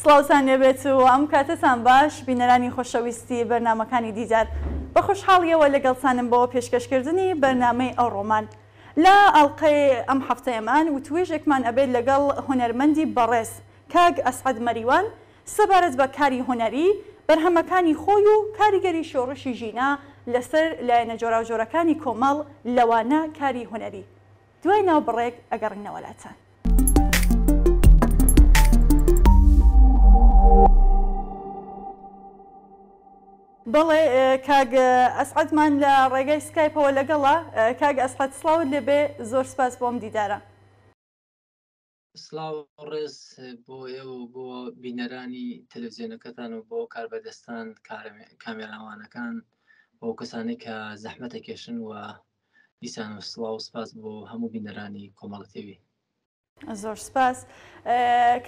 سڵاوتان لێبێت و ئەم کاتتان باش بینەرانی خۆشەویستی بەرنامەکانی دیجار بە خۆشحاڵیەوە لەگەڵتانم بۆ پێشکەشکردنی بەرنامەی ئەوڕۆمان لە ئەڵقەی ئەم هەفتەیەمان و توێژێکمان ئەبێت لەگەڵ هونەرمەندی بەڕێز کاک ئەسعەد مەریوان سەبارەت بە کاری هونەری بەرهەمەکانی خۆی و کاریگەری شۆڕشی ژینا لەسەر لایەنە جۆراوجۆرەکانی کۆمەڵ لەوانە کاری هونەری دوای ناو بڕێک ئەگەڕینەوەلاتان. بەڵێ کاگ ئەسعەدمان لە ڕێگای سکایپەوە لەگەڵە. کاگ ئەسعەد سڵاوت لێبێ، زۆر سپاس بۆم دیدارە. سڵاو ڕێز بۆ ئێوە بۆ بینەرانی تەلەڤیزیۆنەکەتان و بۆ کاربەدەستان کامێراوانەکان بۆ کەسانی کە زەحمەتە کێشن و دیسان و سڵاو و سپاس بۆ هەموو بینەرانی کۆمەڵە تێوی. زۆر سپاس.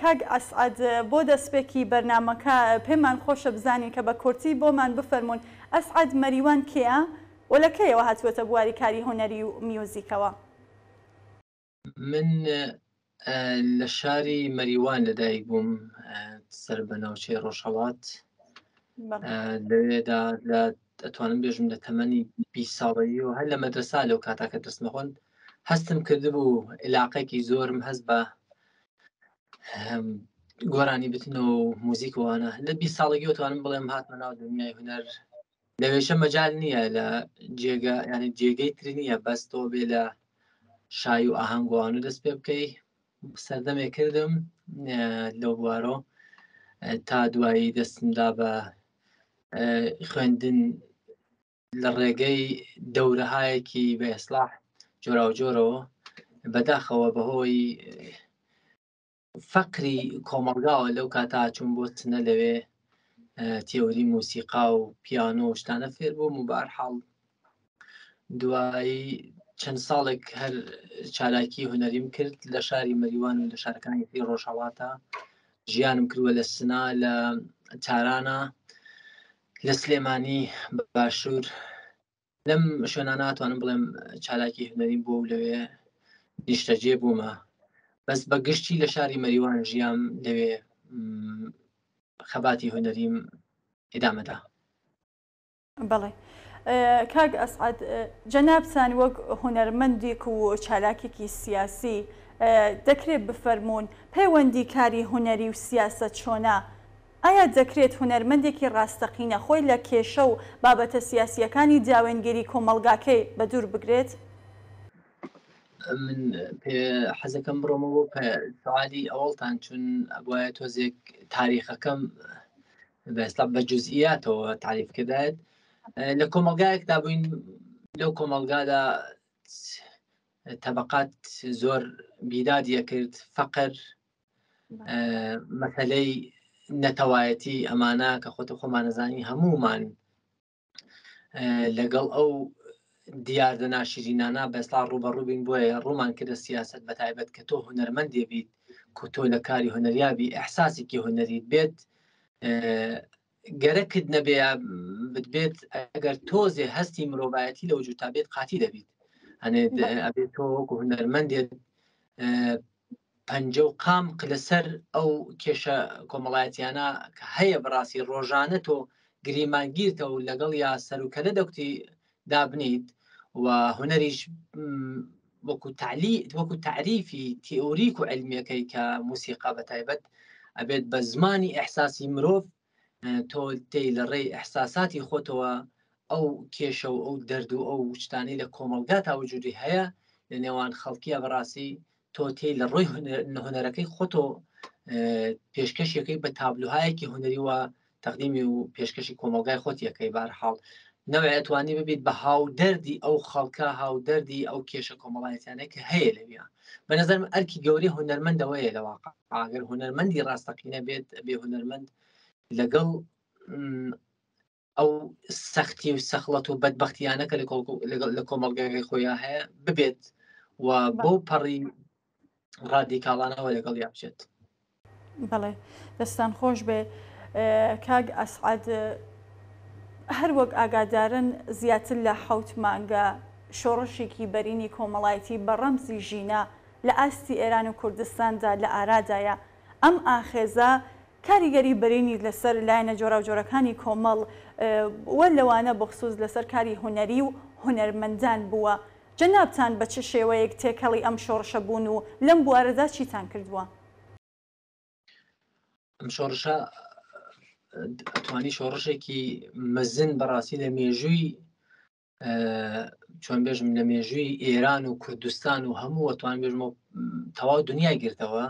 کاگ ئەسعەد بۆ دەستپێکی بەرنامەکە پێمان خۆشە بزانین کە بە کورتی بۆمان بفەرمونون ئەسعەد مەریوان کێیە و لە کەیەوە هاتووەتە بواری کاری هونەری و میوزیکەوە؟ من لە شاری مەریوان لەدایک بووم، سەر بە ناوچەی ڕۆژهەڵات. لەوێدا ئەتوانم بێژم لە تەمەنی 20 ساڵەیی و هەر لە مەدرسا لەو کاتاکە دەستمەخۆن هەستم کردبوو علاقەیەکی زۆرم هەست بە گۆرانی بتنەوە و موزیکەوانە. لە 20 ساڵێکی توانم بڵێم هاتمە ناو دنیای هونەر. لەوێشە مەجال نییە لە جێگە ینی جێگەی تر نییە بەس تۆ بێ لە شای و ئاهەنگوان و دەست پێ بکەی. سەردەمێ کردم لەو بوارۆ تا دوایی دەستمدا بە خوێندن لە ڕێگەی دەورەهایەکی بە ئێسلاح جۆرا و جۆرەوە بەداخەوە بەهۆی فەقری کۆمەڵگاوە لەو کاتا چوون بۆ چنە لەوێ تێوری موسیقا و پیانۆ و شتانە فێر بووم و بەهەرحاڵ دوایی چەند ساڵێک هەر چالاکی هونەریم کرد لە شاری مەریوان و لە شارەکانی ڕۆژهەڵاتە. ژیانم کردووە لە سنا، لە تارانە، لە سلێمانی باشوور. لەم شوێنانە ناتوانم بڵێم چالاکی هونەریم بۆ و لەوێ نیشتەجێ بوومە، بەس بە گشتی لە شاری مەریوان ژیام لەوێ خەباتی هونەریم ئێدامەدا. بەڵێ کاگ ئەسعەد جەنابتان وەک هونەرمەندێک و چالاکێکی سیاسی دەکرێت بفەرمونون پەیوەندی کاری هونەری و سیاسەت چۆنە؟ ئایا دەکرێت هونەرمەندێکی ڕاستەقینە خۆی لە کێشە و بابەتە سیاسیەکانی داوێنگەری کۆمەڵگاکەی بە دوور بگرێت؟ من حەزەکەم بڕۆمەوە سوالی ئەوڵتان چون ئەبواە تۆزێک تاریخەکەم بەستا بە جوزئیاتەوە تعریف کردایت. لە کۆمەلگایەکدا بووین، لەو کۆمەلگادا تەبەقات زۆر بیدادیە کرد، فەقر، مەسەلەی نەتەوایەتی ئەمانە کە خۆتە خۆمانەزانی هەمومان لەگەڵ ئەو دیاردە ناشرینانە بەستا ڕوبەڕووبین. بۆیە ڕوومان کردە سیاست بە تایبەت کە تۆ هونەرمەندێ بیت کە تۆ لە کاری هونەریابی ئەحساسێکی هونەریت بێت، گەرەکت نەبێ بێت ئەگەر تۆزێ هەستی مرۆڤایەتی لە وجوودتا بێت قاتی دەبیت. ئەبێت تۆ وەکو هونەرمەندێت پەنجە و قامق لەسەر ئەو کێشە کۆمەڵایەتیانە کە هەیە بەڕاستی ڕۆژانە تۆ گریمانگیرتەوە و لەگەڵ یا سەرروکەلە دەوتی دابنیت و هونەریش وەکو تعریفی تئۆریک و علمیەکەی کە موسیقا بە تایبەت ئەبێت بە زمانی ئەحساسی مرۆڤ تۆ تێی لە ڕێی ئەحساساتی خۆتەوە ئەو کێشە و ئەو دەرد و ئەو شتانی لە کۆمەلگا تا وجودی هەیە لە نێوان خەڵکیە بەڕاستی تۆ تێی لە ڕۆی هونەرەکەی خۆتۆ پێشکەشیەکەی بە تابلوهایەکی هونەری وە تەقدیمی و پێشکەشی کۆمەلگای خۆتیەکەی. بەهەرحاڵ نەوەی ئەتوانی ببیت بە هاودەردی ئەو خەڵکە، هاودەردی ئەو کێشە کۆمەڵایەتیانەی کە هەیە لەوێ. بە نەزەرم ئەرکی گەورەی هونەرمەندەوەیە لە واقع. ئاگەر هونەرمەندی ڕاستەقینە بێت بێ هونەرمەند لەگەڵ ئەو سەختی و سەخڵەت و بەدبەختیانەکە لە کۆمەلگای خۆیان هەیە ببێت و بۆ پەڕی ڕادیکاڵانەوە لەگەڵ یا بچێت. بەڵێ دەستان خۆش بێ. کاگ ئەسعەد هەر وەک ئاگادارن زیاتر لە 7 مانگە شۆڕشێکی بەرینی کۆمەڵایەتی بە ڕەمزی ژینە لە ئاستی ئێران و کوردستاندا لە ئارادایە. ئەم ئاخێزە کاریگەری بەرینی لەسەر لایەنە جۆرا و جۆرەکانی کۆمەڵ وە لەوانە بەخصوص لەسەر کاری هونەری و هونەرمەندان بووە. جەنابتان بە چ شێوەیەک تێکەڵی ئەم شۆڕشە بوون و لەم بوارەدا چیتان کردووە؟ ئەم شۆڕشە ئەتوانی شۆڕشێکی مەزن بەڕاستی لە مێژووی چۆن بێژم لە مێژووی ئێران و کوردستان و هەموو ئەتوان بێژمە تەواو دنیای گرتەوە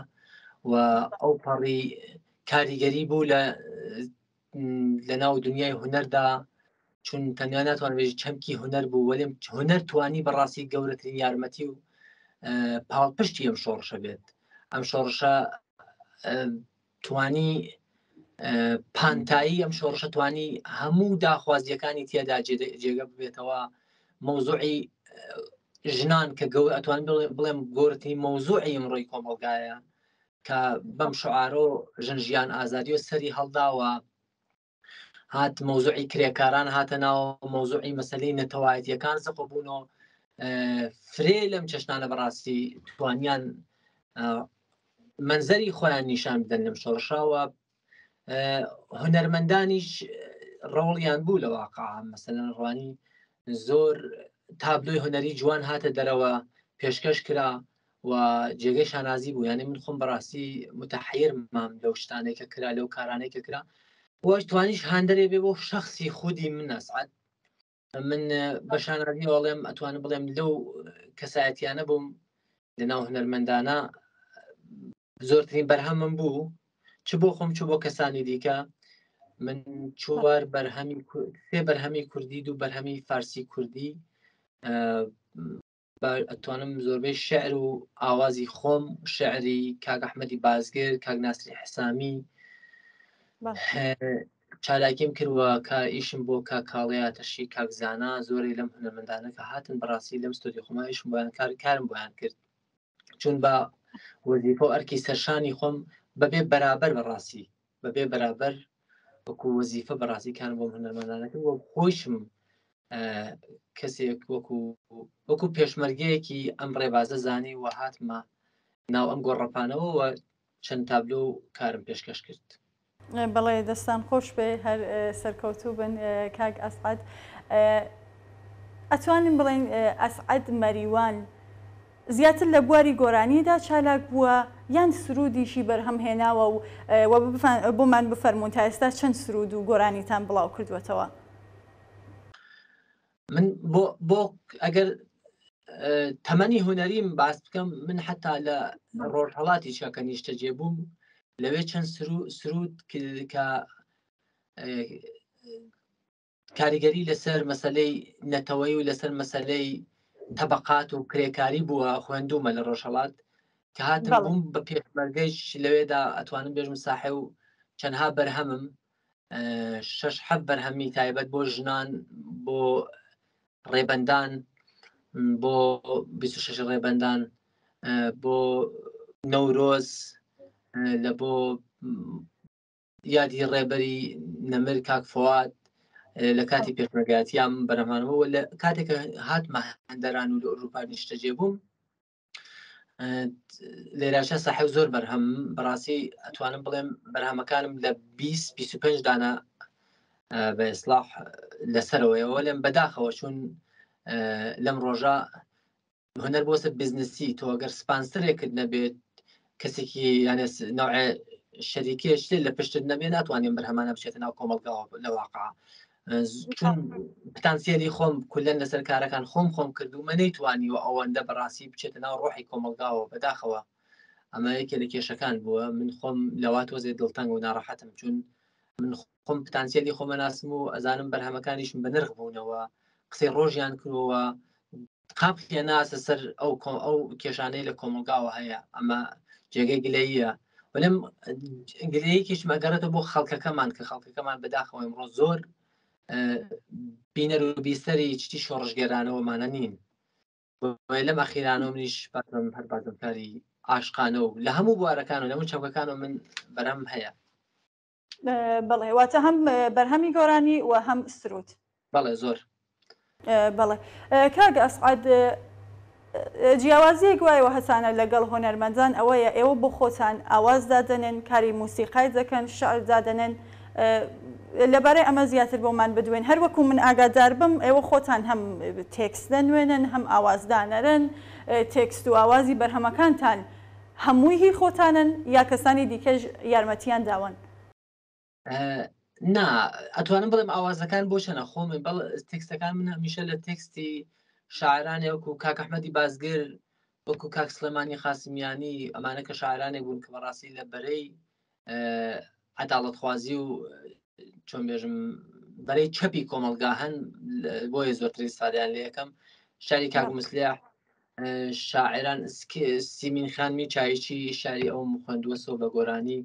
و ئەو پەڕی کاریگەری بوو لە ناو دنیای هونەردا، چون تەنیا ناتوان بێژی چەمکی هونەر بوو، وەلێم هونەر توانی بەڕاستی گەورەترین یارمەتی و پاڵپشتی ئەم شۆڕشە بێت. ئەم شۆڕشە توانی پانتایی ئەم شۆڕشە توانی هەموو داخوازیەکانی تیادا جێگە ببێتەوە. مەوزوعی ژنان کە ئەتوان بڵێم گەورەترین مەوزوعی ئەمڕۆی کۆمەڵگایە کە بەم شعارۆ ژن ژیان ئازادی و سەری هەڵداوە، هات مەوزوعی کرێکاران هاتە ناو مەوزوعی مەسەلەی نەتەوایەتیەکان زەقە بوونەوە. فرێ لەم چەشنانە بەڕاستی توانیان منزەری خۆیان نیشان بدەن لەم شۆڕشەوە. هونەرمەندانیش ڕۆڵیان بوو لە واقع، مەسەلەن ڕوانی زۆر تابلۆی هونەری جوان هاتە دەرەوە پێشکەش کرا و جێگەی شانازی بوو. یعنی من خۆم بەڕاستی متحیر مام لەو شتانێک کە کرا، لەو کارانەی کە کرا، وەش توانیش هاندەرێ بێ بۆ شخصی خودی من ئەسعەد. من بە شانازی وەڵێم ئەتوانم بڵێم لەو کەسایەتیانە بووم لەناو هونەرمەندانە زۆرترین بەرهەمم بوو، چ بۆ خۆم چ بۆ کەسانی دیکە. من چوار سێ بەرهەمی کوردی و بەرهەمی فارسی کوردی ئەتوانم زۆربەی شعر و ئاوازی خۆم، شعری کاک ئەحمەدی بازگێر، کاک ناسری حسامی چالاکیم کردووە کە ئیشم بۆ کاکاڵەیە تەشی کاکزانە. زۆری لەم هونەرمەندانە کە هاتن بەڕاستی لەم ستۆدیۆ خۆما ئیشم بۆیان کارم بۆیان کرد، چون بە وەزیفە و ئەرکی سەرشانی خۆم بەبێ بەرابەر بەڕاستی بەبێ بەرابەر وەکو وەزیفە بەڕاستی کارم بۆم هونەرمەندانەکە وە خۆشم کەسێک وەکو پێشمەرگەیەکی ئەم ڕێبازە زانی و هاتمە ناو ئەم گۆڕەپانەوە و چەند تابلۆ و کارم پێشکەش کرد. بەڵێ دەستان خۆش بێ، هەر سەرکەوتوو بن. کاک ئەسعەد، ئەتوانین بڵێن ئەسعەد مەریوان زیاتر لە بواری گۆرانیدا چالاک بووە یان سرودیشی بەرهەم هێناوە و بۆمان بفەرمونون تا ئێستا چەند سرود و گۆرانیتان بڵاو کردوێتەوە؟ من بۆ ئەگەر تەمەنی هونەریم باس بکەم، من حتا لە ڕۆژهەڵاتی چاکە نیشتە جێبووم لەوێ چەند سرود کە کاریگەری لەسەر مەسەلەی نەتەوەی و لەسەر مەسەلەی تەبەقات و کرێکاری بووە خوێندومە لە ڕۆژهەڵات کە هاتم بووم بە پێشمەرگەیش لەوێدا ئەتوانم بێژم ساحێ و چەندها بەرهەمم 6 بەرهەمی تایبەت بۆ ژنان، بۆ ڕێبەندان، بۆ 26 ڕێبەندان، بۆ نەورۆز، لە بۆ یادی ڕێبەری نەمر کاک فواد لە کاتی پێشمەرگایەتیام بەرهەمانەوە لە کاتێکە هاتمە هەندەران و لە ئەوروپا نیشتە جێبووم. لێراشە ساحێ زۆر بەرهەم بەڕاستی ئەتوانم بڵێم بەرهەمەکانم لە 20-25 دانە بە ئیسلاح لەسەرەوەیەوە لێم بەداخەوە، چون لەم ڕۆژە هونەر بۆسە بزنسی تۆ ئەگەر سپانسەرێکت نەبێت، کەسێکی یانە نوع شەریکێش لە پشتت نەبێت، ناتوانین بەرهەمانە بچێتە ناو کۆمەڵگەوە لە واقع. چون پتانسیێلی خۆم کولەن لەسەر کارەکان خۆم کردومە نەیتوانی و ئەوەندە بەڕاستی بچێتە ناو ڕۆحی کۆمەڵگاوە بەداخەوە. ئەمە یەکێ لە کێشەکان بووە. من خۆم لەوات وەزێ دڵتەنگ و ناڕەحەتم، چون من خۆم پتانسیێلی خۆمە ناسم و ئەزانم بەرهەمەکانیشم بە نرخ بوونەوە، قسەی ڕۆژیان کردەوە، قاپخیە ناسە سەر ئەو کێشانەی لە کۆمەڵگاوە هەیە. ئەمە جێگەی گلەییە، بەلێم گلەیەکیش مەگەڕێتە بۆ خەڵکەکەمان کە خەڵکەکەمان بەداخەوە ئەمڕۆ زۆر بینەر و بیستەری چی شۆڕژگێرانەوەمانە نین. لەم ئەخیرانەوە منیش هەر بازمکاری عاشقانە و لە هەموو بوارەکان و لەمون چەمکەکانەوە من بەرەم هەیە. بەڵێ واتە هەم بەرهەمی گۆرانی و هەم سرود. بەڵێ زۆر. بەڵێ کاک ئەسعەد، جیاوازیەک وایەوە هەسانە لەگەڵ هۆنەرمەندان ئەوەیە ئێوە بۆ خۆتان ئاواز دادەنن، کاری موسیقای دەکەن، شەعر دادەنن. لەبارەی ئەمە زیاتر بۆمان بدوێن. هەروەکو من ئاگادار بم ئێوە خۆتان هەم تێکست دەنوێنن، هەم ئاوازدانەرن، تێکست و ئاوازی بەرهەمەکانتان هەمووی هی خۆتانن یا کەسانی دیکەش یارمەتیان داوەن؟ نا ئەتوانم بڵێم ئاوازەکان بۆ چەنە خۆم بەڵ تێکستەکان من هەمیشە لە تێکستی شاعرانێ وەکو کاک ئەحمەدی بازگر، وەکو کاک سلێمانی خاسمیانی، ئەمانە کە شاعرانێک بوون کە بەڕاستی لە بەرەی عەداڵەتخوازی و چۆن بێژم بەرەی چەپی کۆمەڵگا هەن، بۆیە زۆرتر ئیستفادەیان لێ یەکەم شاری کاک مسلیح، شاعران سیمین خانمی چایچی شاری ئەوم خوێندووە سۆ بە گۆرانی،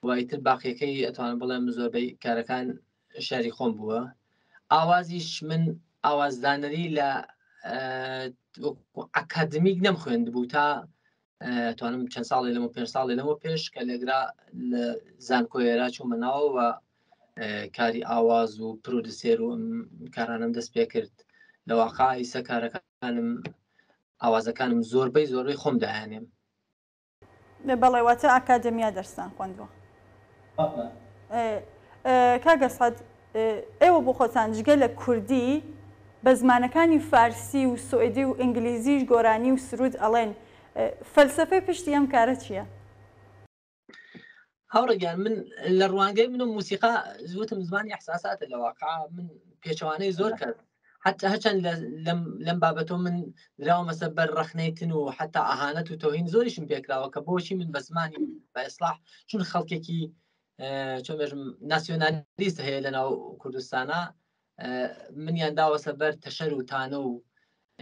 وایتر باقیەکەی ئەتوانم بڵێم زۆربەی کارەکان شاری خۆم بووە. ئاوازیش من ئاوازدانەری لە ئەکادمیک نەم خوێند بوو تا توانم چەند ساڵی لەمە 5 ساڵی لەمە پێش کە لەگرا لە زانکۆیێرا چوومە ناوەوە کاری ئاواز و پرۆدوسێر و کارانم دەست پێ کرد. لە واقع ئیسە کارەکانم ئاوازەکانم زۆربەی خۆم داهێنێم. بەڵێ واتە ئاکادمیا دەرسان خوێندووە. کاک ئەسعەد، ئێوە بۆ خۆتان جگە لە کوردی بە زمانەکانی فارسی و سوئدی و ئینگلیزیش گۆرانی و سرود ئەڵێن، فەلسەفەی پشتی ئەم کارە چییە؟ هاوڕێگیان من لە ڕوانگەی من و موسیقا زوتم زمانی ئەحساساتە لە واقع من پێچەوانەی زۆر کرد، حتى هەچەند لەم بابەتۆ من دراومەسە بەر ڕەخنەیتن و حتا ئاهانەت و تۆهین زۆریشم پێکراوە کە بۆچی من بە زمانی بە ئیسلاح چون خەڵکێکی چۆن بێژم ناسیۆنالیست هەیە لەناو کوردستانە منیان داوەسە بەر تەشەر و تانە و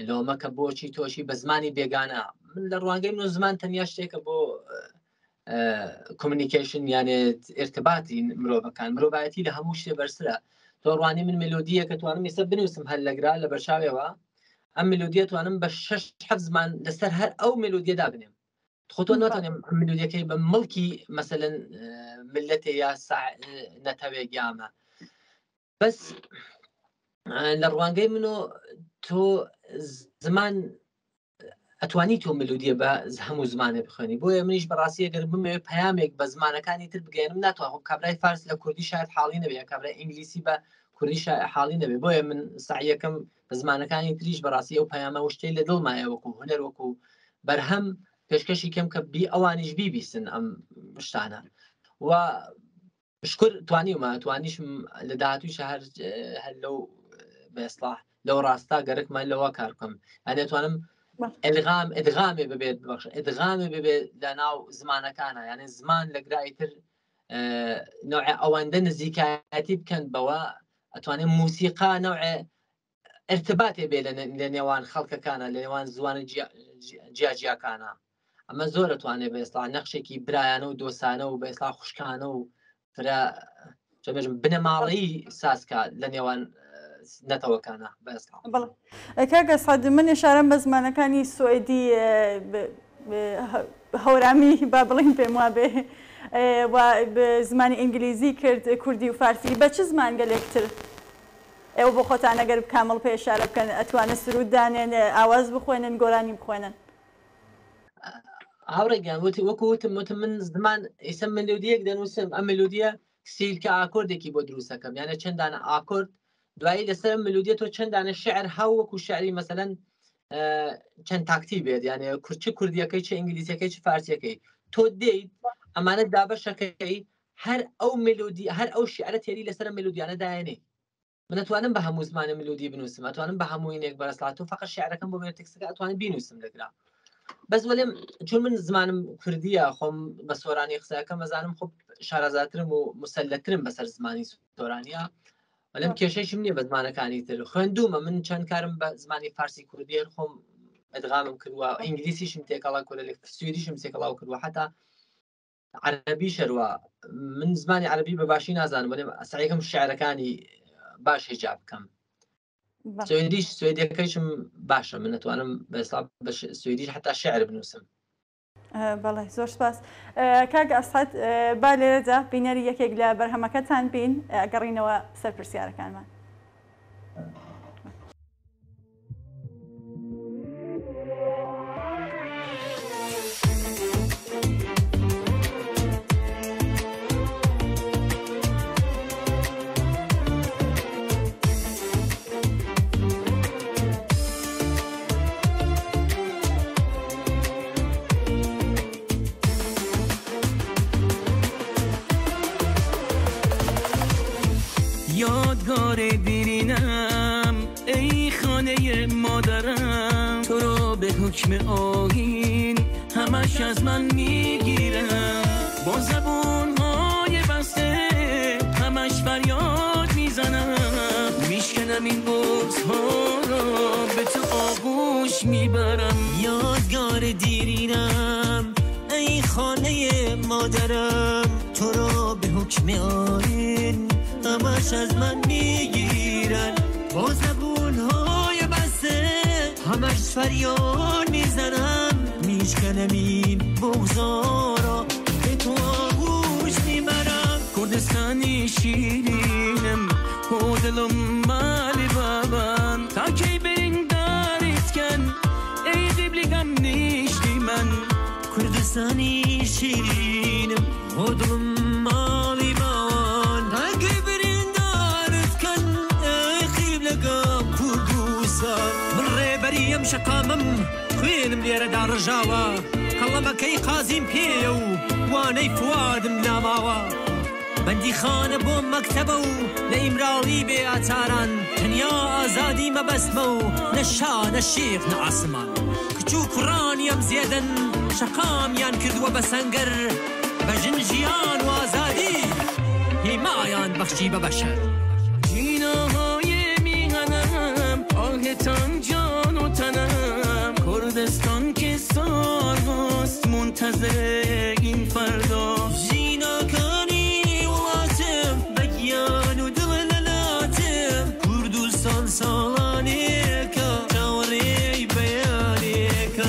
لۆمە کە بۆچی تۆشی بە زمانی بێگانە. من لە ڕوانگەی من و زمان تەنیا شتێکە بۆ کۆمونیکیشن یانێ ارتباطی مرۆڤەکان، مرۆڤایەتی لە هەموو شتێ بەرسرە. تۆڕوانی من ملۆدیە کە توانم ئێستا بنووسم هەر لەگرا لە بەرچاوێەوە ئەم ملۆدیە توانم بە 6-7 زمان لەسەر هەر ئەو ملۆدیەدا بنێم. خۆتۆ ناتوانێم ملۆدیەکەی بە مڵکی مەسەلەن ملەتێ یا نەتەوێک یامە. بەس لە ڕوانگەی منۆ تۆ زمان ئەتوانی تۆ ملودیە بە هەموو زمانێ بخوێنی. بۆیە منیش بەڕاستی ئەگەر بمەوێ پەیامێک بە زمانەکانی تر بگەێنم ناتوانم کابرای فارس لە کوردی شاید حاڵی نەبێ، کابرای ئینگلیسی بە کوردی حاڵی نەبێ. بۆیە من سعیەکەم بە زمانەکانی تریش بەڕاستی ئەو پەیامە شتەی لە دڵمایە وەکو هونەر وەکو بەرهەم پێشکەشی کەم کە ئەوانیش بیبیستن ئەم شتانە. و شکر توانیشم لە داهاتووی شەهر هەر لەو بە ئیسلاح لەو ڕاستا گەرەکمان لەوە کار بکەم، یانێ توانم ئەدغامێ ببێت بەخش ئەدغامێ ببێت لە ناو زمانەکانە، یعنی زمان لە گرای تر نوع ئەوەندە نزیکایەتی بکەن بەوە ئەتوانێت موسیقا نوع ارتباطێ بێ لە نێوان خەڵکەکانە، لە نێوان زوانە جیاجیاکانە. ئەمە زۆر ئەتوانێت بە ئێستا نەخشێکی برایانە و دۆسانە و بە ئێستا خوشکانە و فرا بنەماڵی ساسکە لە نێوان نەتەوەکانە بە ئێستا. کاک ئەسعەد، من ئێشارەم بە زمانەکانی سوئدی هەورامی با بڵین پێم وابێ و زمانی ئینگلیزی کرد، کوردی و فارسی. بە چ زمان گەلێکتر ئێوە بۆ خۆتان ئەگەر کامەڵ پێ ئێشارە بکەن ئەتوانە سرود دانێن، ئاواز بخوێنن، گۆرانی بخوێنن؟ هاوڕێگیان وەکوتم من زمان ئێستا ملودیەک دەنووسم، ئەم ملودیە سیلکە ئاکۆردێکی بۆ دروستەکەم، یانە چەندانە ئاکۆرد دوایی لەسەر ملودیە تۆ چەندانە شعر هاو وەکو شعری مەسەلەن چەند تاکتی بێت، یانێ چ کوردیەکەی چه ئینگلیزیەکەی چ فارسیەکەی تۆ دەیت ئەمانە دابەشەکەی هەر ئەو ملودی هەر ئەو شعرە تێری لەسەر ملودیانە دایێنێ. من ئەتوانم بە هەموو زمانە ملودی بنووسم، ئەتوانم بە هەمووینێک بەرەسڵات و فقط شعرەکەم بۆ بێت تێکستەکە ئەتوانم بینووسم لەگرا. بەس وەلێم چون من زمانم کوردیە خۆم بە سۆرانی قسەکەم مەزانم خۆ شارەزاترم و مسلەترم بەسەر زمانی سۆرانیە، وەلێم کێشەیشم نییە بە زمانەکانی تر. خوێندومە من چەند کارم بە زمانی فارسی کوردی خۆم ئەدغامم کردووە، ئینگلیسیشم تێکەڵا کردووە، سویدیشم تێکەڵاو کردووە، حتا عەرەبی شەروە. من زمانی عەرەبی بەباشی نازانم، وەلێم سعیەکەم شیعرەکانی باش هێجا بکەم. سوێدیەکەیشم باشە، من نەتوانم بەسڵ بە سوێدیش حتا شعر بنووسم. بەڵێ زۆر سپاس. کاک ئەسعەد، با لێرەدا بینەری یەکێک لە بەرهەمەکەتان بین ئەگەڕینەوە سەر پرسیارەکانمان. حکم آیین همش از من میگیرن، با زبونهای بسته همش فریاد میزنم، میشکنم این بغض‌ها را به تو آغوش میبرم. یادگار دیرینم ای خانه مادرم، تو را به حکم آیین همش از من میگیرن، با زبونهای بسته همش فریاد میزنم، میشکنم این بغضا را به تو آغوش میبرم. کردستانی شیرینم و دلم مال بابم، تا کی برین دارید کن ای قبلگم نیشتی من. کردستانی شیرینم و دلم مالی بابم، تا کی برین دارید کن ای قبلگم کردستان. من ریبریم شقامم خوێنم لێرە داڕژاوە، کەڵەمەکەی قازیم پێیە و وانەی فوادم ناماوە. بەندی خانە بۆ مەکتەبە و لە ئیمراڵی بێ ئاچاران، تەنیا ئازادی مەبەستمە و نە شا نە شێخ نە ئاسمان. کچ و کوڕانیم زێدن شەقامیان کردووە بە سەنگەر، بە ژن ژیان و ئازادی هیمایان بەخشی بە بەشەر. جیناهای میهنم آهتان جان و تنم، کردستان که سال هست منتظر این فردا. جیناکانی ولاتم بگیان و دل لالاتم، کردستان سالانه که جوری بیانه که.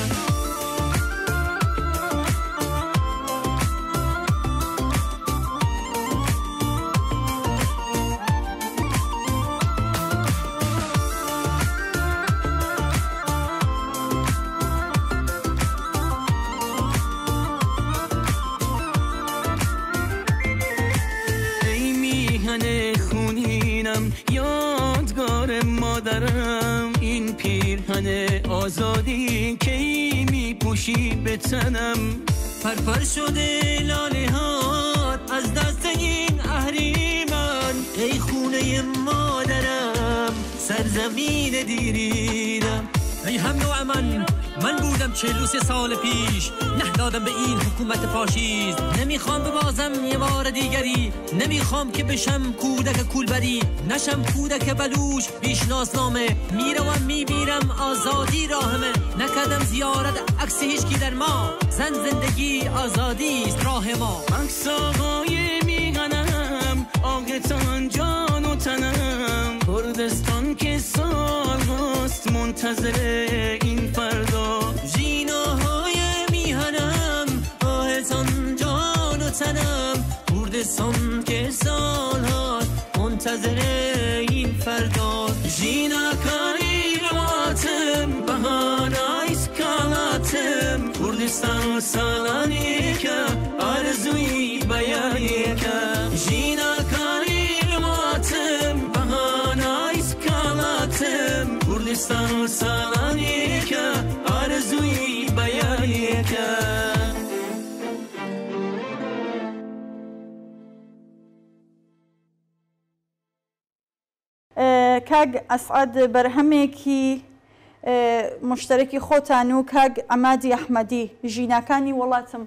یادگار مادرم این پیرهن آزادی کی میپوشی به تنم. پرپر شده لاله هات از دست این اهریمن، ای خونه مادرم سرزمین دیرینم. ای هم نوع من بودم 43 سال پیش، نه دادم به این حکومت فاشیست. نمیخوام ببازم یه بار دیگری، نمیخوام که بشم کودک کولبری، نشم کودک بلوش بیشناسنامه. میروم میبیرم آزادی راهمه، نکردم زیارت عکس هیچکی در ما. زن زندگی آزادی است راه ما. عکس آقای میهنم آقتان جان و تنم، کردستان که سال هست منتظر این فردا. جیناهای میهنم آهتان جان و تنم، کردستان که سال هست منتظر این فردا. جیناکاری رواتم بهانای سکالاتم، کردستان سالانی که آرزوی بیانی که. جیناکاری رواتم بهانای سکالاتم، کردستان سالانی که آرزوی بیانی که. کاگ ئەسعەد بەرهەمێکی مشتەرەکی خۆتان و کاگ ئەمادی ئەحمەدی ژیناکانی وڵاتم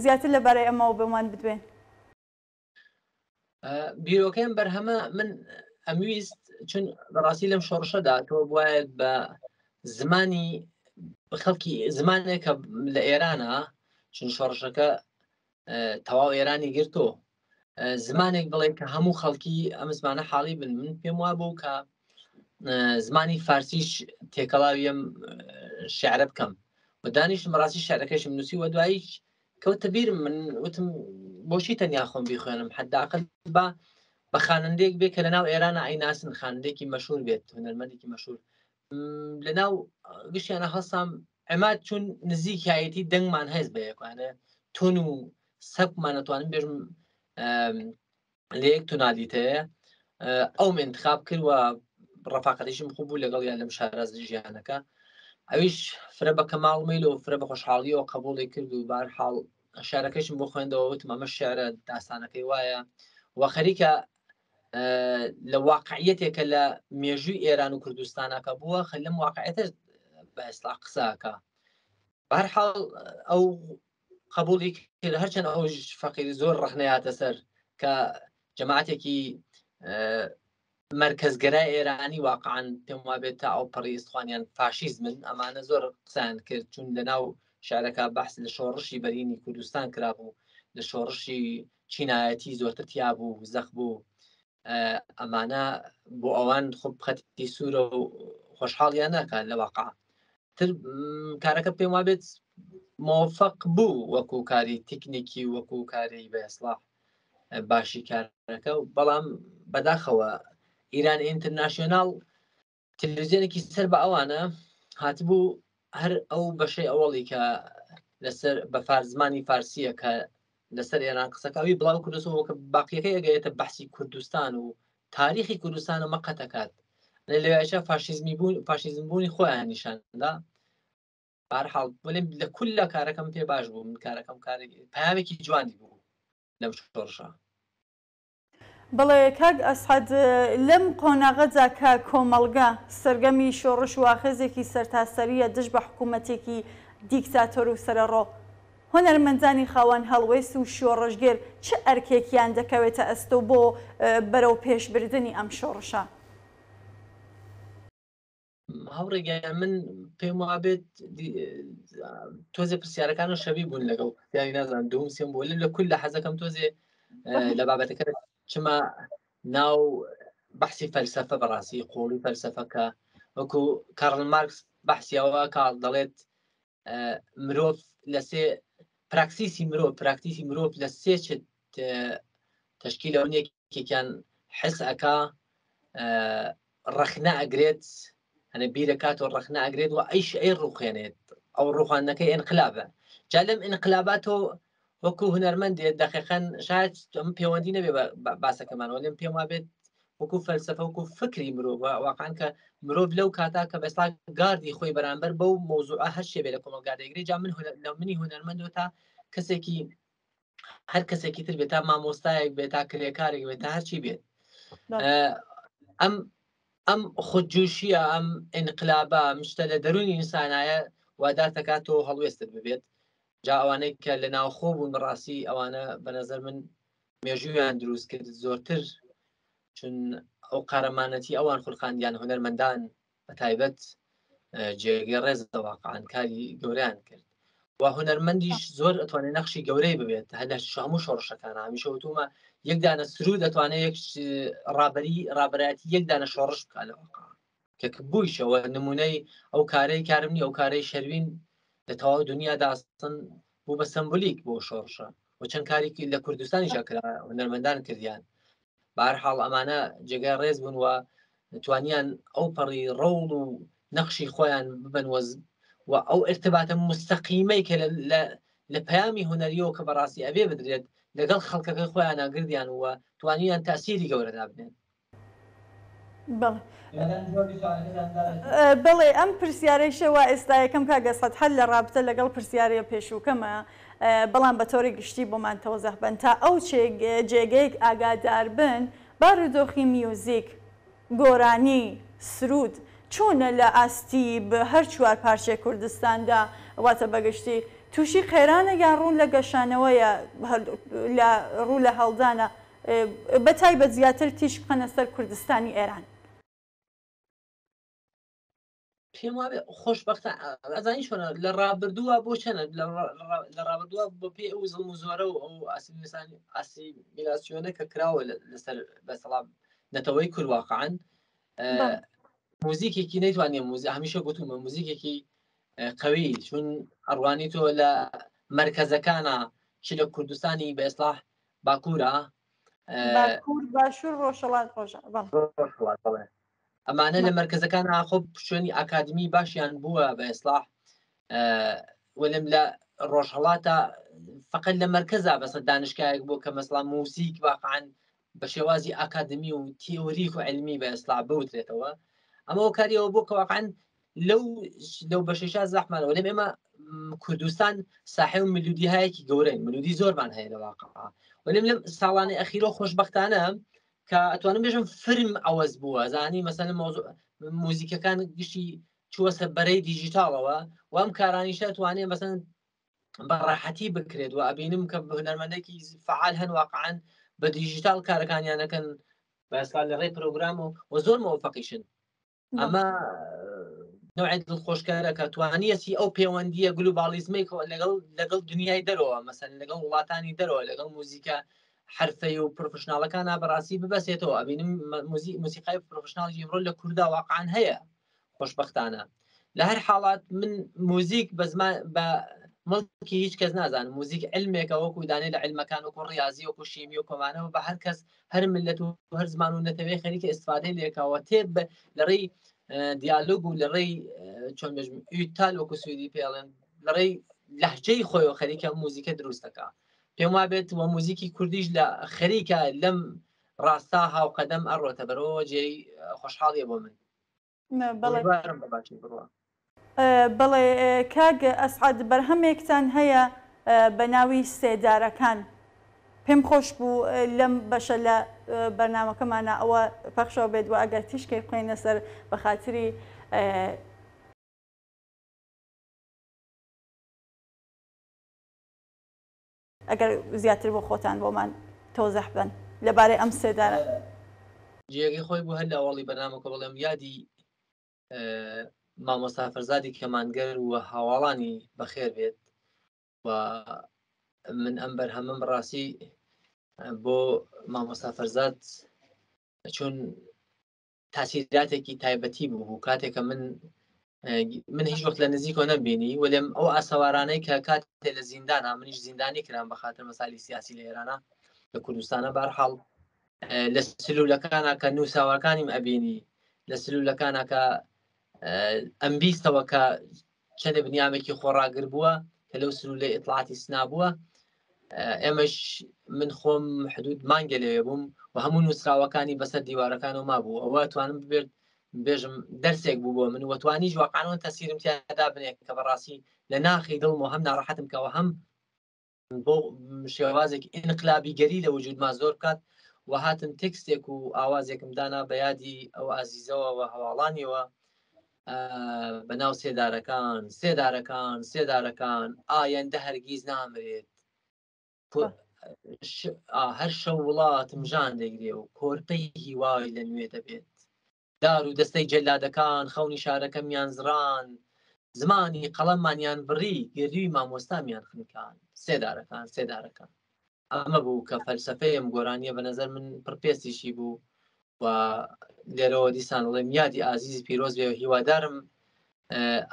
زیاتر لەبارەی ئەمەوە بەمان بدوێن. بیرۆکەم بەرهەمە من ئەمویست چون بەڕاستی لەم شۆڕشەدا تۆ بواێت بە زمانی خەڵکی زمانێکە لە ئێرانە، چون شۆڕشەکە تەواو ئێرانی گرتۆ، زمانێک بڵێ کە هەموو خەڵکی ئەم زمانە حاڵی بن. من پێم وا بوو کە زمانی فارسیش تێکەڵاویم شعرە بکەم و دانیشتم ڕاستی شعرەکەشم نووسی و دواییش کەوتە بیرم. من وتم بۆچی تەنیا خۆم بیخوێنم، حداقل بە خوانندەیەک بێ کە لەناو ئێرانە ئەیناسن، خوانندەیەکی مەشهور بێت، هونەرمەندێکی مەشهور. لەناو گشتیانە هەستام ئەماد چون نزیکایەتی دەنگمان هەز بە یەکوانە تۆن و سەبکمان نەتوانم بێژم لە یەک تۆنالیتەیە ئەوم انتخاب کرد و ڕەفاقەتیشم خوب بوو لەگەڵ یان لەم شاراز ژیانەکە. ئەویش فرە بە کەماڵ میل و فرە بە خۆشحاڵیەوە قبوڵی کرد و بەهەرحاڵ شارەکەشم بۆ خوێندەوە وتم ئەمە شێعرە داستانەکەی وایە و خەریکە لە واقعیەتێکە لە مێژووی ئێران و کوردستانەکە بووە، لەم واقعیەتە بە ئێستا قساکە بەهەرحاڵ ئەو قبولی کرد هەرچەند ئەوش فەقیری زۆر ڕەخنەیاتە سەر کە جەماعەتێکی مرکزگەرای ئێرانی واقعاً پێم وابێت تا ئەو پەڕی ئیسخوانیان فاشیزمن ئەمانە زۆر قسەیان کرد چون لەناو شارەکە بەحس لە شۆڕشی بەرینی کوردستان کرابوو لە شۆڕشی چینایەتی زۆرتر تیا بوو زەخ بوو ئەمانە بۆ ئەوان خۆ بخەتی سوورە و خۆشحاڵیان ناکات لە واقع تر کارەکە پێم وابێت موفق بوو وەکو کاری تکنیکی وەکو کاری بە ئیسلاح باشی کارەکە و بەڵام بەداخەوە ئیران ئینتەرناشیۆناڵ تەلەڤیزیۆنێکی سەر بە ئەوانە هاتبوو هەر ئەو بەشەی ئەوڵی کە لەسەر بە زمانی فارسیە کە لەسەر ئێران قسەکەوی بڵاو کوردستان کە باقیەکەی ئەگەیەتە بەحسی کوردستان و تاریخی کوردستانە مەقەتەکات لەوێشە فاشیزم بوونی خۆیان نیشاندا بەهەرحاڵ بڵێم لە کولە کارەکەم پێ باش بوو من کارەکەم کارێکی پەیامێکی جوانی بوو لەم شۆڕشە. بڵێ کاک ئەسعەد لەم قۆناغەجا کە کۆمەڵگا سەرگەمی شۆڕش و ئاخەزێکی سەرتاسەریە دژ بە حکوومەتێکی دیکتاتۆر و سەرەڕۆ هۆنەرمەندانی خاوەن هەڵوێست و شۆڕژگێر چه ئەرکێکیان دەکەوێتە ئەستۆ بۆ بەرەو پێشبردننی ئەم شۆڕشە؟ هەوڕێگەیان من پێم وابێت تۆزێ پرسیارەکانە شەبی بوون لەگەڵ پرسیاری نازانم دوم سێم بوو لە کول لە حەزەکەم تۆزێ لە بابەتەکە چما ناو بەحسی فەلسەفە بەڕاستی قۆڵی فەلسەفەکە وەکو کارل مارکس بەحسیەوە کاڵ دەڵێت مرۆڤ لە سێ پراکسیسی مرۆڤ لە سێ تەشکیلەوەیەکێکیان حس ئەکا ڕەخنە ئەگرێت هەنە بیرەکات و ڕەخنە ئەگرێت و ئەیش ئەی ڕوخێنێت ئەو ڕوخانەکەی ئینقلابە جا لەم ئینقلاباتەوە وەکو هونەرمەندێت دەقیقەن شاید ئەم پەیوەندی نەبێ باسەکەمانەوە لێم پێم وابێت وەکو فەلسەفە وەکو فکری مرۆڤ واقعاً کە مرۆڤ لەو کاتا کە بەستا گاردی خۆی بەرامبەر بەو مۆزوعە هەر شێ بێ لە کۆمەلگادەگری جا من منی هونەرمەندەوە تا کەسێکی هەر کەسێکی تر بێت تا مامۆستایەک بێت تا کرێکارێک بێت تا هەرچی بێت ئەم خودجوشیە ئەم ئینقلابە مشتە لە دەرونی ئینسانایە وادار دەکاتەوە هەڵوێستت ببێت جا ئەوانەی کە لە ناوخۆ بوون بەڕاستی ئەوانە بەنەزەر من مێژوویان دروست کرد زۆرتر چون ئەو قارەمانەتی ئەوان خولخاندیان هونەرمەندان بە تایبەت جێگەی ڕێزە واقعاً کاری گەوریان کرد و هونەرمەندیش زۆر ئەتوانێت نەخشی گەورەی ببێت هەر لە هەموو شۆڕشەکان هەمیشە وتومە یەک دانە سرود دەتوانێت یەک ڕابەتی یەک دانە شۆڕش بکات لە واقع کە بوویشەوە نمونەی ئەو کارەی کارم نی ئەو کارەی شەروین لە تەواو دنیادا ئەستن بوو بە سمبولیک بۆ شۆڕشە و چەند کارێکی لە کوردستانیشا کرا هونەرمەندان کردیان بەهەرحاڵ ئەمانە جێگای ڕێز بوون و توانیان ئەو پەڕی ڕەوڵ و نەخشی خۆیان ببن و ئەو ارتباتە مستەقیمەی کە لە پەیامی هونەریەوە کە بەڕاستی ئەبێ بدرێت لەگەڵ خەڵکەکەی خۆیان ناگردیان وە توانیان تاسیری گەورەدا بنێن. بڵێ ئەم پرسیارەیشەوە ئێستا یەکەم کاگەسەد هەر لە ڕابطە لەگەڵ پرسیارە پێشووکەمە بەڵام بە تۆری گشتی بۆمان تەوزەح بن تا ئەو جێگەیەک ئاگادار بن بارودۆخی میوزیک گۆرانی سرود چۆنە لە ئاستی بە هەر چوار پارچەی کوردستاندا واتە بەگشتی تووشی خێرانە یان ڕوون لە گەشانەوەیە ڕوو لە هەڵدانە بە تایبەت زیاتر تیش بخەنە سەر کوردستانی ئێران؟ پێم وابێ خۆشبەختە ئەزانی چۆنە لە ڕابردووە بۆ چەنە لە ڕابردووە بۆ پێ ئەو زڵم و زۆرە و ئەو ئاسیمیلاسیۆنە کە کراوە لەسەر بەسەڵام نەتەوەی کورد واقعاً موزیکێکی نەیتوانێت هەمیشە گوتومە موزیکێکی قەوی چون ئەڕوانی تۆ لە مرکزەکانە چ لە کوردستانی بە ئیسلاح باکوورە باشوور ڕۆژهەڵات ڕۆژە ئەمانە لە مرکزەکان ئاخۆ شوێنی ئاکادمی باشیان بووە بە ئیسلاح وەلم لە ڕۆژهەڵاتە فقط لە مرکزە بەسە دانشگایەک بۆ کە مەسڵا موسیک واقعاً بە شێوازی ئاکادمی و تیۆریک و علمی بە ئیسلاح بوترێتەوە ئەمە کاریەوە بۆ کە واقعاً لەو بەشێشا زەحمانە وەلێم ئێمە کوردستان ساحێ و ملودی هەیەکی گەورەی ملودی زۆرمان هەیە لە واقع وەلێم لەم ساڵانی ئەخیرۆ خۆشبەختانە کە ئەتوانم بێژم فرم ئەوەز بووە زانی مەسەلەن موزیکەکان گشتی چوە سەربەرەی دیجیتالەوە و ئەم کارانیشە توانێت مەسەن بەڕاحەتی بکرێت و ئەبینم کە هونەرمەندێکی فعال هەن واقعاً بە دیجیتال کارەکانیانەکەن بەسکال لە ڕێی پرۆگرام و زۆر مۆفەقیشن. ئەمە نوعی دڵخۆشکارە کە توانیەتی ئەو پەیوەندیە گلوبالیزمی لەگەڵ دنیای دەرەوە مەسەن لەگەڵ وڵاتانی دەرەوە لەگەڵ موزیکە حرفەی و پرۆفشناڵەکانە بەڕاستی ببەسێتەوە. ئەبینم موسیقای پرۆفشناڵی ئەمڕۆ لە کووردا واقعاً هەیە خۆشبەختانە. لە هەر حاڵات من موزیک بە مڵکی هیچ کەس نازانم، موزیک علمێکە وەکو دانێ لە علمەکان وەکو ڕاضی وەکو شیمی و کۆمانەوە بە هەر کەس هەر ملت و هەر زمان و نەتەوەی خەریکە ئیسفادەی لێکەوە تێب لە ڕێی دیالۆگ و لە ڕێی چۆن بێژم ئیتال وەکو سویدی پێڵێن لە ڕێی لەهجەی خۆی خەریکە موزیکە دروستەکە. پێم وابێت وە موزیکی کوردیش لە خەریکە لەم ڕاستا هاوقەدەم ئەڕۆتە بەرەوە جێی خۆشحاڵیە بۆ من. بەباچی بڕوە. بەڵێ کاگ ئەسعاد بەرهەمێکتان هەیە بە ناوی سێدارەکان. پێم خۆش بوو لەم بەشە لە بەرنامەکەمانە ئەوە پەخشەوە بێت و ئەگەر تیشکەی بخۆینە سەر بە خاتری ئەگەر زیاتر بۆ خۆتان بۆمان تۆزەح بن لەبارەی ئەم سێدارە. جێگەی خۆی بوو هەر لە ئەوڵی بەرنامەکە بڵێم یادی مامۆستا فەرزادی کەمانگەر و هاوڵانی بەخێر بێت و من ئەم بەرهەمەم ڕاستی بۆ مامۆستا فەرزاد چون تاسیراتێکی تایبەتی بوو کاتێکە من هیچ وەخت لە نزیکۆ نەبینی وەلێم ئەو ئاسەوارانەی کە کاتێ لە زیندانە منیش زیندانی کران بە خاتر مەسالی سیاسی لە ئێرانە لە کوردستانە بەرحاڵ لە سلولەکانە کە نووساوەکانیم ئەبینی لە سلولەکانە کە ئەم بیستەوە کە چەندە بنیامێکی خۆڕاگر بووە کە لەو سلولە ئیطلاعاتی سنا بووە. ئێمەش من خۆم حدود مانگە لێ بووم و هەموو نووسراوەکانی بەسەر دیوارەکانەوە مابوو. ئەوە توانم ببێت بێژم دەرسێک بوو بۆ من وەتوانیش واقعانەوە تەسیرم تیادا بنێت کە بەڕاستی لە ناخی دڵم و هەم ناڕەحەتم کەەوە هەم بۆ شێوازێک ئینقلابی گەری لە وجودما زۆر بکات و هاتم تێکستێک و ئاوازێکم دانا بە یادی ئەو ئازیزەوە و هەواڵانیەوە بەناو سێدارەکان ئایەندە هەرگیز نامرێت هەر شەو وڵاتم ژان دەگرێ و کۆرپەی هیوای لە نوێ دەبێت دار و دەستەی جەلادەکان خەونی شارەکەمیان زران زمانی قەڵەممانیان بڕی گردووی مامۆستامیان خنکان سێدارەکان ئەمە بوو کە فەلسەفەیەم گۆرانیە بە نەزەر من پڕپێستیشی بوو و لێرەوە دیسان وڵێم یادی ئازیزی پیرۆز بێ و هیوادارم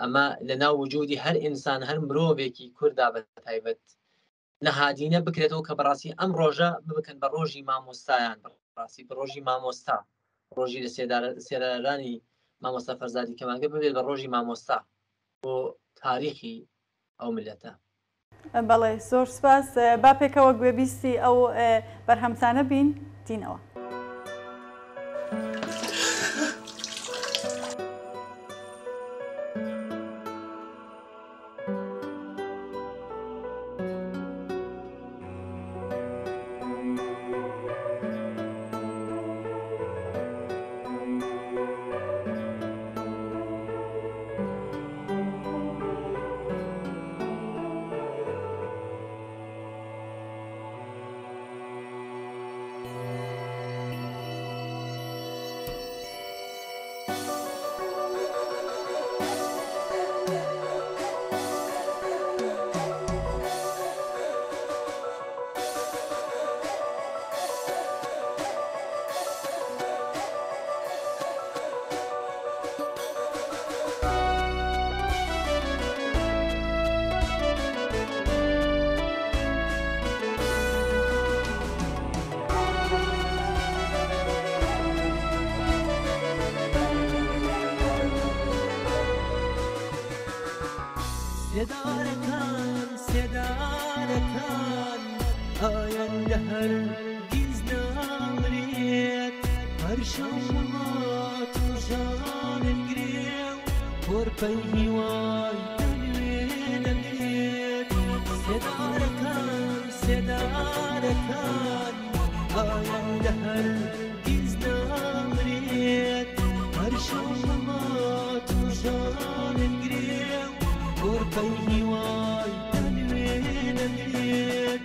ئەمە لە ناو وجودی هەر ئینسان هەر مرۆڤێکی کووردا بە تایبەت نەهادینە بکرێتەوە کە بەڕاستی ئەم ڕۆژە ببکەن بە ڕۆژی مامۆستایان بەڕاستی بە ڕۆژی مامۆستا ڕۆژی لە سێدارانی مامۆستا فەرزادی کەمانگەر ببێت بە ڕۆژی مامۆستا بۆ تاریخی ئەو ملەتە. بەڵێ زۆر سپاس. با پێکەوە گوێبیستی ئەو بەرهەمتانە بین تینەوە. سێدارەکان ئایەندە هەرگیز نامرێت هەر شەو وڵات و ژانت گرێ و کۆرپەی هیوای دەنوێ دەگرێت. سێدارەکان ئایەندە هەرگیز نامرێت هەر شەو وڵات و ژانت کۆرپەی هیوای دەنوێ دەبێت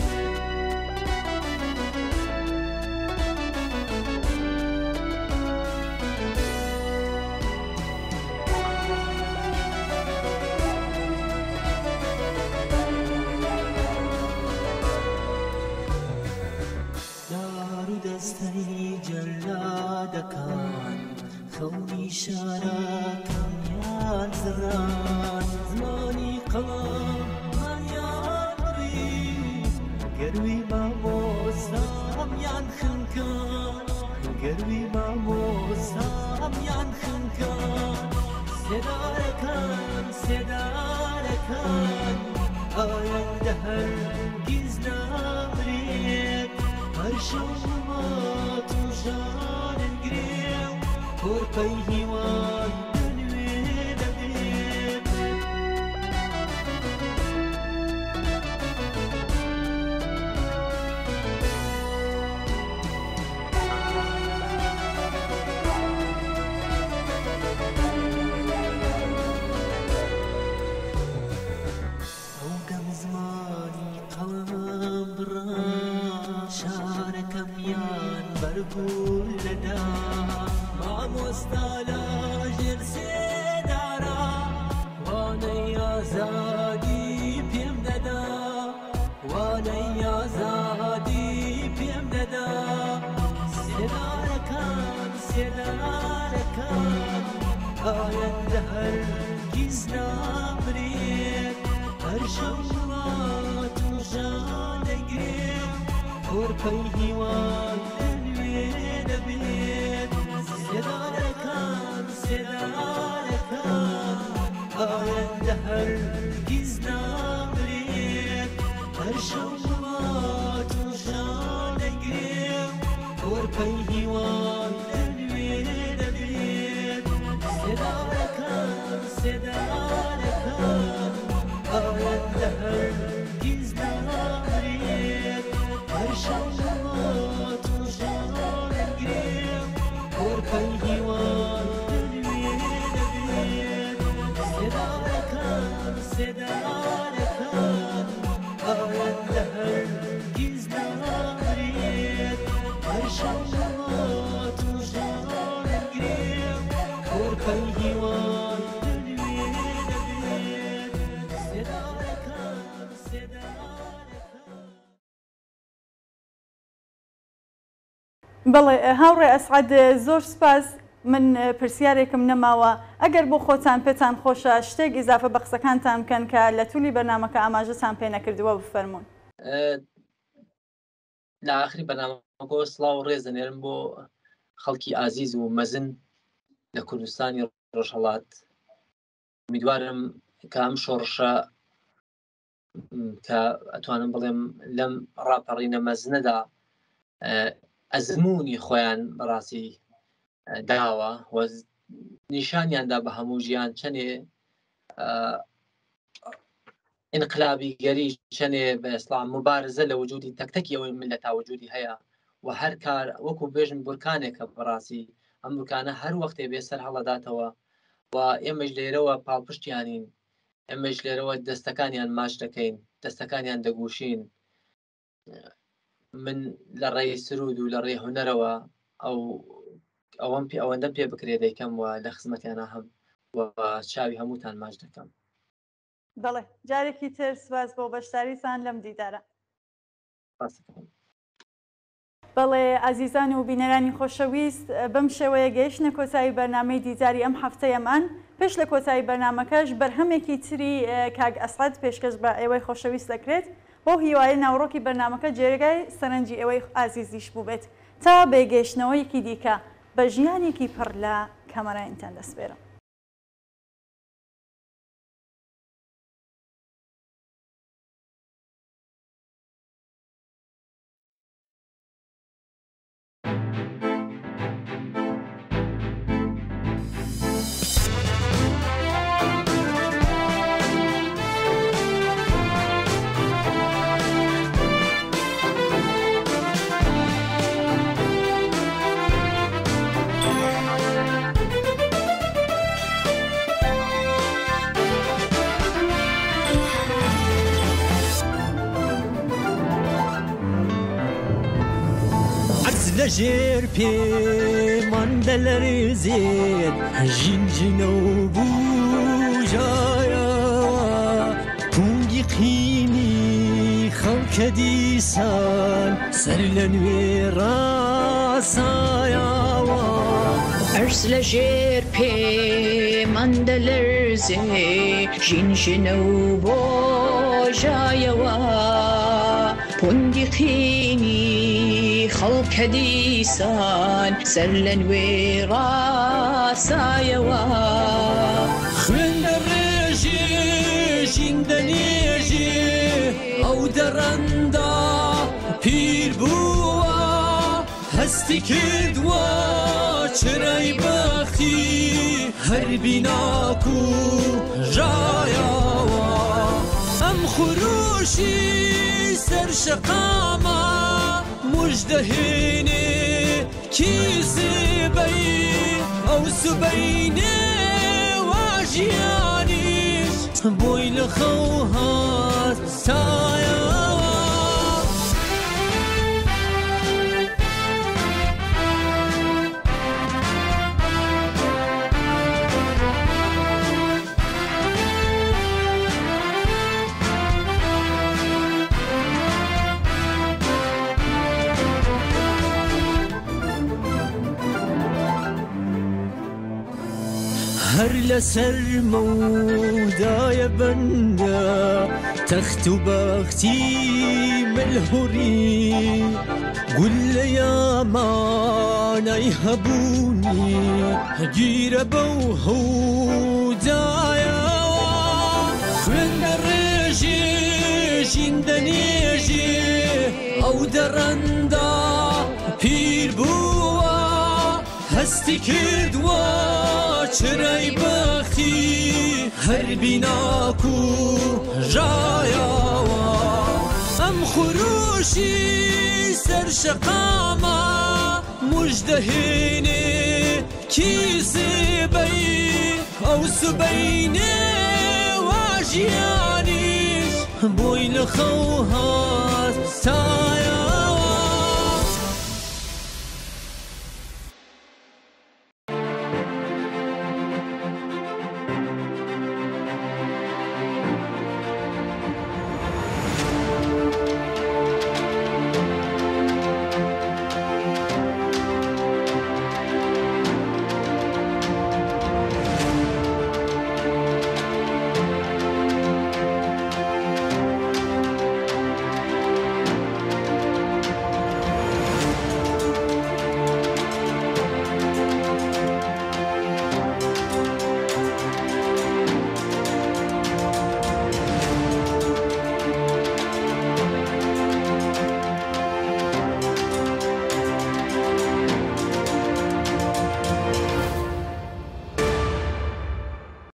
دەستەی جەلادەکان خەونی شارەکەمیان زڕان زمانی قەڵەمانیان بڕی گەروی مامۆستامیان خنکان گەروی مامۆستامیان خنکان سێدارەکان سێدارەکان ئایەندە هەرگیز نامرێت هەر شەو هەڵات و ژانن گرێ و کۆرپەی هیوای دەنوێ دەبێت ئەو گەم زمانی قەڵەم بڕان شارەکەمیان بەرگول لەدا مامۆستا لاژێر سێدارا وانەی ئازادی پێم دەدا وانەی ئازادی پێم دەدا سێدارەکان سێدارەکان ئایەندە هەرگیز نامرێت هەر شەو وڵات و ژان دەگرێ کۆرپەی هیوای دەنوێ دەبێت سێدارەکان سێدارەکان ئایەندە هەرگیز نامرێت هەر شەو وڵات و ژان دەگرێ کۆرپەی هیوای دەنوێ دەبێت سێدارەکان سێدارەکان ئایەندە هەرگیز نامرێت هەر شەو وڵات و ژان دەگرێ کۆرپەی هیوای دەنوێ دەبێت سێدارەکان سێدارەکان ئایەندە هەرگیز نامرێت هەر شەو وڵات و ژان دەگرێ کۆرپەی هیوای دەنوێ دەبێت سێدارەکان سێدارەکان. بەڵێ هاوڕێ ئەسعەد زۆر سپاس من پرسیارێکم نەماوە ئەگەر بۆ خۆتان پێتان خۆشە شتێک ئیزافە بە قسەکانتان بکەن کە لە توولی بەرنامەکە ئاماژەتان پێ نەکردووە بفەرمونون. لە ئاخری بەرنامەکە سڵاو و ڕێزەنێرم بۆ خەڵکی ئازیز و مەزن لە کوردستانی ڕۆژهەڵات میدوارم کە ئەم شۆڕشە کە ئەتوانم بڵێم لەم ڕاپەڕینە مەزنەدا ئەزمموی خۆیان بەڕاستی داوە و نیشانیاندا بە هەموو ژیان چەنێ انقلابی گەری چەنێ بە ئێسلام مبارزە لە وجودی تەکتەکی ئەوەی ملت تا وجودی هەیە و هەر کار وەکو بێژن بورکانێکە بەڕاستی ئەم بورکانە هەر وەختێ بێسەر هەڵەداتەوە و ئێمەش لێرەوە پاڵپشتیانین ئێمەش لێرەوە دەستەکانیان ماچ دەکەین دەستەکانیان دەگوشین من لە ڕێی سرود و لە ڕێی هونەرەوە ئەوەندە پێ بکرێ دەیکەم و لە خزمەتیانە هەم و چاوی هەمووتان ماچ دەکەم. بەڵێ جارێکی تر سپاس بۆ بەشداریتان لەم دیدارە. بەڵێ ئازیزان و بینەرانی خۆشەویست بەم شێوەیە گەیشتنە کۆتایی بەرنامەی دیداری ئەم هەفتەیەمان پێش لە کۆتایی بەرنامەکەش بەرهەمێکی تری کاگ ئەسعەد پێشکەش بە ئێوەی خۆشەویست دەکرێت بۆ هیوای ناوڕۆکی بەرنامەکە جێگای سەرنجی ئێوەی ئازیزیش بوو بێت تا بێگەیشتنەوەیەکی دیکە بە ژیانێکی پڕ لە کەمەرایتان دەسپێرم. لجير بيمان دلر زيد جنجنو بوجايا بونجي قيني خلق ديسان سرلن وراسايا ارس لجير بيمان دلر زيد جنجنو بوجايا بونجي قيني خلق ديسان سرلن وراسايا خلن الرجي جندنيجي او درندا پیر بوا هستی کردوا چرای بختی هر بیناکو جایاوا ام خروشی سر شقاما مجدهینی کیسی بی او سبینی واجیانیش بویل خوهات سایا هر لسر موداي بندا تخت بختي ملهوري قل يا ما يهبوني جير بوهو دايا من الرجي جندنيجي او درندا پیر بوا هستی کردوا چرای بختی هر بیناکو جایاوا ام خروشی سر شقاما مجدهینی کیسی بی او سبینی واجیانیش بویل خوها